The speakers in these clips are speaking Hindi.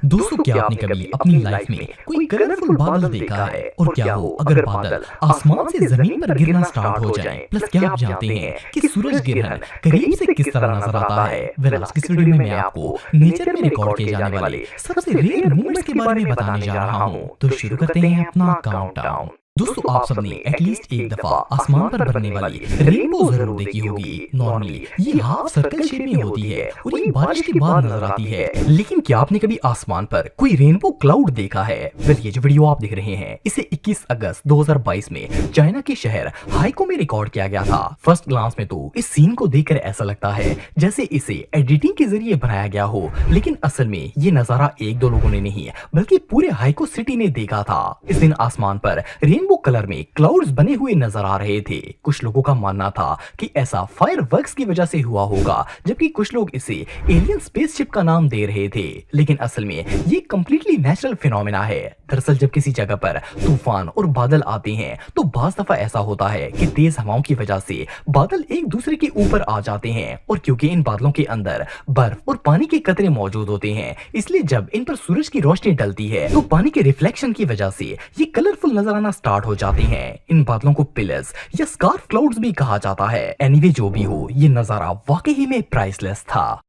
दोस्तों क्या आपने कभी अपनी लाइफ में कोई कलरफुल बादल देखा है? और क्या हो अगर बादल आसमान से जमीन पर गिरना स्टार्ट हो जाएं? प्लस क्या आप जानते हैं कि सूरज ग्रहण करीब से किस तरह नजर आता है? वेल, आज की इस वीडियो में मैं आपको नेचर में रिकॉर्ड किए जाने वाले सबसे रेयर मोमेंट्स के बारे में बताने जा रहा हूँ। तो शुरू करते हैं अपना काउंटडाउन। दोस्तों आप सबने एटलीस्ट एक दफा आसमान पर बनने वाली रेनबो जरूर देखी होगी। नॉर्मली ये हाफ सर्कल शेप में होती है और ये बारिश के बाद नजर आती है। लेकिन क्या आपने कभी आसमान पर कोई रेनबो क्लाउड देखा है? वेल, ये जो वीडियो आप देख रहे हैं इसे 21 अगस्त 2022 में चाइना के शहर हाइको में रिकॉर्ड किया गया था। फर्स्ट ग्लांस में तो इस सीन को देखकर ऐसा लगता है जैसे इसे एडिटिंग के जरिए बनाया गया हो, लेकिन असल में ये नजारा एक दो लोगों ने नहीं बल्कि पूरे हाइको सिटी ने देखा था। इस दिन आसमान पर रेनबो कलर में क्लाउड्स बने हुए नजर आ रहे थे। कुछ लोगों का मानना था कि ऐसा फायरवर्क्स की वजह से हुआ होगा, जबकि कुछ लोग इसे एलियन स्पेसशिप का नाम दे रहे थे। लेकिन असल में ये कंप्लीटली नेचुरल फिनोमेना है। दरअसल जब किसी जगह पर तूफान और बादल आते हैं तो बाज दफा ऐसा होता है कि तेज हवाओं की वजह से बादल एक दूसरे के ऊपर आ जाते हैं, और क्योंकि इन बादलों के अंदर बर्फ और पानी के कतरे मौजूद होते हैं, इसलिए जब इन पर सूरज की रोशनी डलती है तो पानी के रिफ्लेक्शन की वजह से ये कलरफुल नजर आना स्टार्ट हो जाते हैं। इन बादलों को पिलर्स या स्कार्फ क्लाउड्स भी कहा जाता है। एनीवे जो भी हो, ये नजारा वाकई में प्राइसलेस था।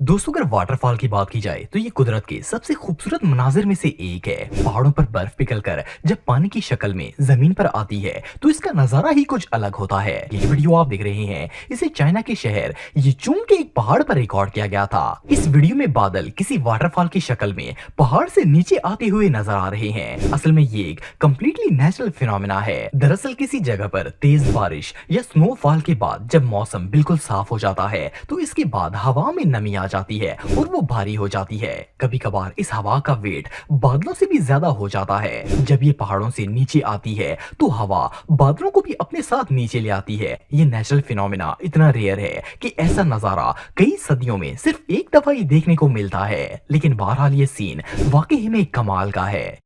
दोस्तों अगर वाटरफॉल की बात की जाए तो ये कुदरत के सबसे खूबसूरत मनाजिर में से एक है। पहाड़ों पर बर्फ पिघलकर जब पानी की शक्ल में जमीन पर आती है तो इसका नजारा ही कुछ अलग होता है। ये वीडियो आप देख रहे हैं इसे चाइना के शहर यिचुंग के एक पहाड़ पर रिकॉर्ड किया गया था। इस वीडियो में बादल किसी वाटरफॉल की शक्ल में पहाड़ से नीचे आते हुए नजर आ रहे हैं। असल में ये एक कम्प्लीटली नेचुरल फिनोमेना है। दरअसल किसी जगह पर तेज बारिश या स्नोफॉल के बाद जब मौसम बिल्कुल साफ हो जाता है तो इसके बाद हवा में नमी जाती है और वो भारी हो जाती है। कभी कभार इस हवा का वेट बादलों से भी ज्यादा हो जाता है। जब ये पहाड़ों से नीचे आती है तो हवा बादलों को भी अपने साथ नीचे ले आती है। ये नेचुरल फिनोमेना इतना रेयर है कि ऐसा नजारा कई सदियों में सिर्फ एक दफा ही देखने को मिलता है। लेकिन बहरहाल ये सीन वाकई में कमाल का है।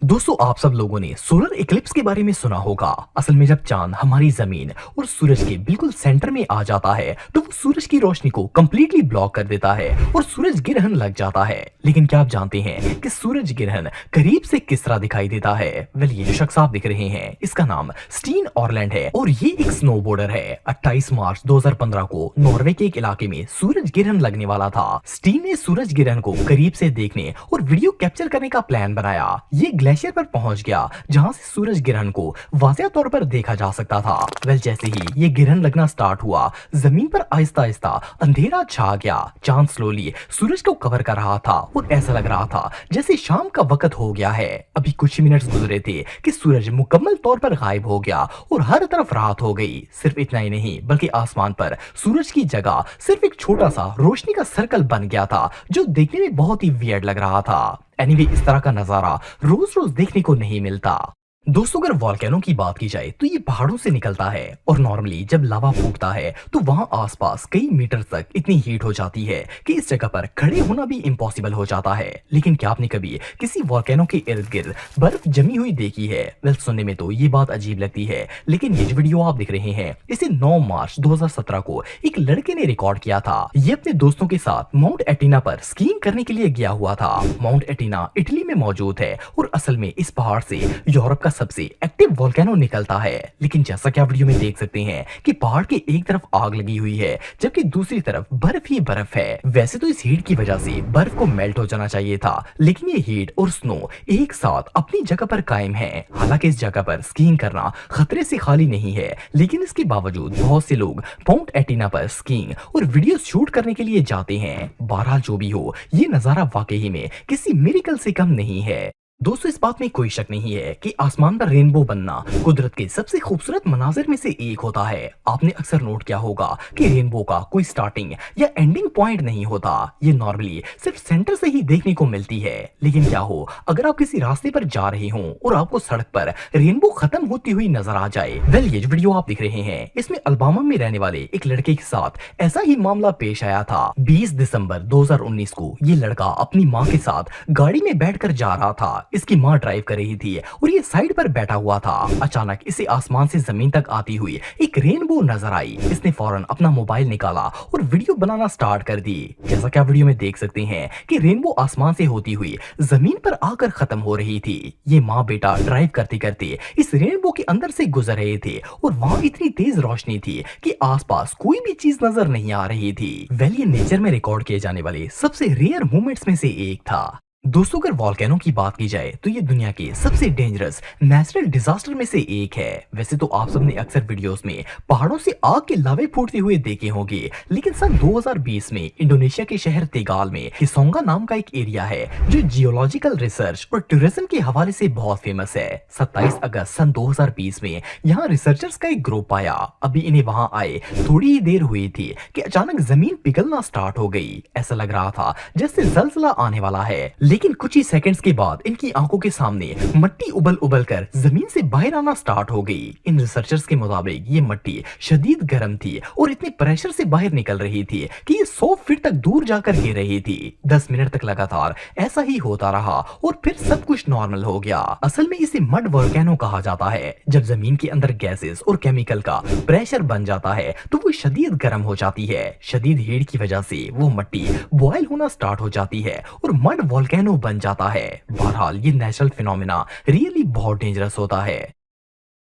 दोस्तों आप सब लोगों ने सोलर इक्लिप्स के बारे में सुना होगा। असल में जब चांद हमारी जमीन और सूरज के बिल्कुल सेंटर में आ जाता है तो वो सूरज की रोशनी को कंप्लीटली ब्लॉक कर देता है और सूरज ग्रहण लग जाता है। लेकिन क्या आप जानते हैं कि सूरज ग्रहण करीब से किस तरह दिखाई देता है? वेल, ये जो शख्स आप दिख रहे हैं इसका नाम स्टीन ऑरलैंड है और ये एक स्नोबोर्डर है। 28 मार्च 2015 को नॉर्वे के एक इलाके में सूरज ग्रहण लगने वाला था। स्टीन ने सूरज ग्रहण को करीब से देखने और वीडियो कैप्चर करने का प्लान बनाया। ये ग्लेशियर पर पहुंच गया जहां से सूरज ग्रहण को वाज़ेह तौर पर देखा जा सकता था। वेल, जैसे ही ये ग्रहण लगना स्टार्ट हुआ जमीन पर आहिस्ता आहिस्ता अंधेरा छा गया। चांद स्लोली सूरज को कवर कर रहा था और ऐसा लग रहा था जैसे शाम का वक्त हो गया है। अभी कुछ ही मिनट्स गुजरे थे कि सूरज मुकम्मल तौर पर गायब हो गया और हर तरफ रात हो गई। सिर्फ इतना ही नहीं बल्कि आसमान पर सूरज की जगह सिर्फ एक छोटा सा रोशनी का सर्कल बन गया था जो देखने में बहुत ही वियर्ड लग रहा था। एनीवे, इस तरह का नजारा रोज रोज देखने को नहीं मिलता। दोस्तों अगर वॉल्केनो की बात की जाए तो ये पहाड़ों से निकलता है और नॉर्मली जब लावा फूटता है तो वहां आसपास कई मीटर तक इतनी हीट हो जाती है कि इस जगह पर खड़े होना भी इम्पॉसिबल हो जाता है। लेकिन क्या आपने कभी किसी वॉल्केनो के इर्द गिर्द बर्फ जमी हुई देखी है? वेल, सुनने में तो ये बात अजीब लगती है, लेकिन ये जो वीडियो आप देख रहे हैं इसे 9 मार्च 2017 को एक लड़के ने रिकॉर्ड किया था। ये अपने दोस्तों के साथ माउंट एटिना पर स्कीइंग करने के लिए गया हुआ था। माउंट एटिना इटली में मौजूद है और असल में इस पहाड़ से यूरोप का सबसे एक्टिव वोल्केनो निकलता है। लेकिन जैसा कि आप वीडियो में देख सकते हैं कि पहाड़ के एक तरफ आग लगी हुई है जबकि दूसरी तरफ बर्फ ही बर्फ है। वैसे तो इस हीट की वजह से बर्फ को मेल्ट हो जाना चाहिए था, लेकिन ये हीट और स्नो एक साथ अपनी जगह पर कायम है। हालांकि इस जगह पर स्कीइंग करना खतरे से खाली नहीं है, लेकिन इसके बावजूद बहुत से लोग माउंट एटिना पर स्कीइंग और वीडियो शूट करने के लिए जाते हैं। बहरहाल जो भी हो, ये नजारा वाकई में किसी मिरेकल से कम नहीं है। दोस्तों इस बात में कोई शक नहीं है कि आसमान पर रेनबो बनना कुदरत के सबसे खूबसूरत मनाजिर में से एक होता है। आपने अक्सर नोट किया होगा कि रेनबो का कोई स्टार्टिंग या एंडिंग पॉइंट नहीं होता। ये नॉर्मली सिर्फ सेंटर से ही देखने को मिलती है। लेकिन क्या हो अगर आप किसी रास्ते पर जा रहे हो और आपको सड़क पर रेनबो खत्म होती हुई नजर आ जाए? वेल, ये जो वीडियो आप देख रहे हैं इसमें अल्बामा में रहने वाले एक लड़के के साथ ऐसा ही मामला पेश आया था। 20 दिसंबर 2019 को ये लड़का अपनी माँ के साथ गाड़ी में बैठकर जा रहा था। इसकी माँ ड्राइव कर रही थी और ये साइड पर बैठा हुआ था। अचानक इसे आसमान से जमीन तक आती हुई एक रेनबो नजर आई। इसने फौरन अपना मोबाइल निकाला और वीडियो बनाना स्टार्ट कर दी। जैसा कि आप वीडियो में देख सकते हैं कि रेनबो आसमान से होती हुई जमीन पर आकर खत्म हो रही थी। ये माँ बेटा ड्राइव करते करते इस रेनबो के अंदर से गुजर रहे थे और वहाँ इतनी तेज रोशनी थी कि आसपास कोई भी चीज नजर नहीं आ रही थी। ये नेचर में रिकॉर्ड किए जाने वाले सबसे रेयर मोमेंट्स में से एक था। दोस्तों, अगर वॉल्केनो की बात की जाए तो ये दुनिया के सबसे डेंजरस नेचुरल डिजास्टर में से एक है। वैसे तो आप सबने अक्सर वीडियोस में पहाड़ों से आग के लावे फूटते हुए देखे होंगे, लेकिन सन 2020 में इंडोनेशिया के शहर तेगाल में किसोंगा नाम का एक एरिया है जो जियोलॉजिकल रिसर्च और टूरिज्म के हवाले से बहुत फेमस है। 27 अगस्त सन 2020 में यहाँ रिसर्चर्स का एक ग्रुप आया। अभी इन्हें वहां आए थोड़ी ही देर हुई थी कि अचानक जमीन पिघलना स्टार्ट हो गई। ऐसा लग रहा था जैसे जलजला आने वाला है, लेकिन कुछ ही सेकंड्स के बाद इनकी आंखों के सामने मट्टी उबल उबल कर जमीन से बाहर आना स्टार्ट हो गई। इन रिसर्चर्स के मुताबिक ये मट्टी शदीद गर्म थी और इतने प्रेशर से बाहर निकल रही थी कि ये 100 फीट तक दूर जाकर गिर रही थी। 10 मिनट तक लगातार ऐसा ही होता रहा और फिर सब कुछ नॉर्मल हो गया। असल में इसे मड वोल्केनो कहा जाता है। जब जमीन के अंदर गैसेस और केमिकल का प्रेशर बन जाता है तो वो शदीद गर्म हो जाती है। शदीद हीट की वजह से वो मट्टी बॉयल होना स्टार्ट हो जाती है और मड वोल्केनो बन जाता है। बहरहाल ये नेचुरल फिनोमेना रियली बहुत डेंजरस होता है।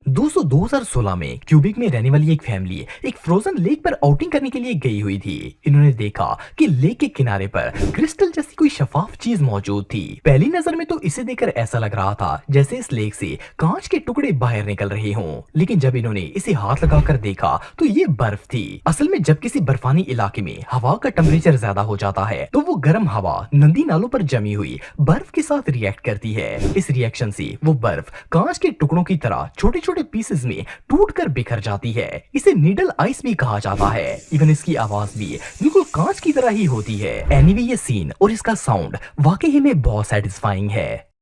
2016 में क्यूबिक में रहने वाली एक फैमिली एक फ्रोजन लेक पर आउटिंग करने के लिए गई हुई थी। इन्होंने देखा कि लेक के किनारे पर क्रिस्टल जैसी कोई शफाफ चीज मौजूद थी। पहली नजर में तो इसे देखकर ऐसा लग रहा था जैसे इस लेक से कांच के टुकड़े बाहर निकल रहे हों, लेकिन जब इन्होंने इसे हाथ लगाकर देखा तो ये बर्फ थी। असल में जब किसी बर्फानी इलाके में हवा का टेम्परेचर ज्यादा हो जाता है तो वो गर्म हवा नदी नालों पर जमी हुई बर्फ के साथ रिएक्ट करती है। इस रिएक्शन से वो बर्फ कांच के टुकड़ों की तरह छोटे छोटे पीसेस में टूटकर बिखर जाती है। इसे नीडल आइस भी कहा जाता है। इवन इसकी आवाज भी बिल्कुल कांच की तरह ही होती है। एनीवे ये सीन और इसका साउंड वाकई में बहुत सेटिस्फाइंग है।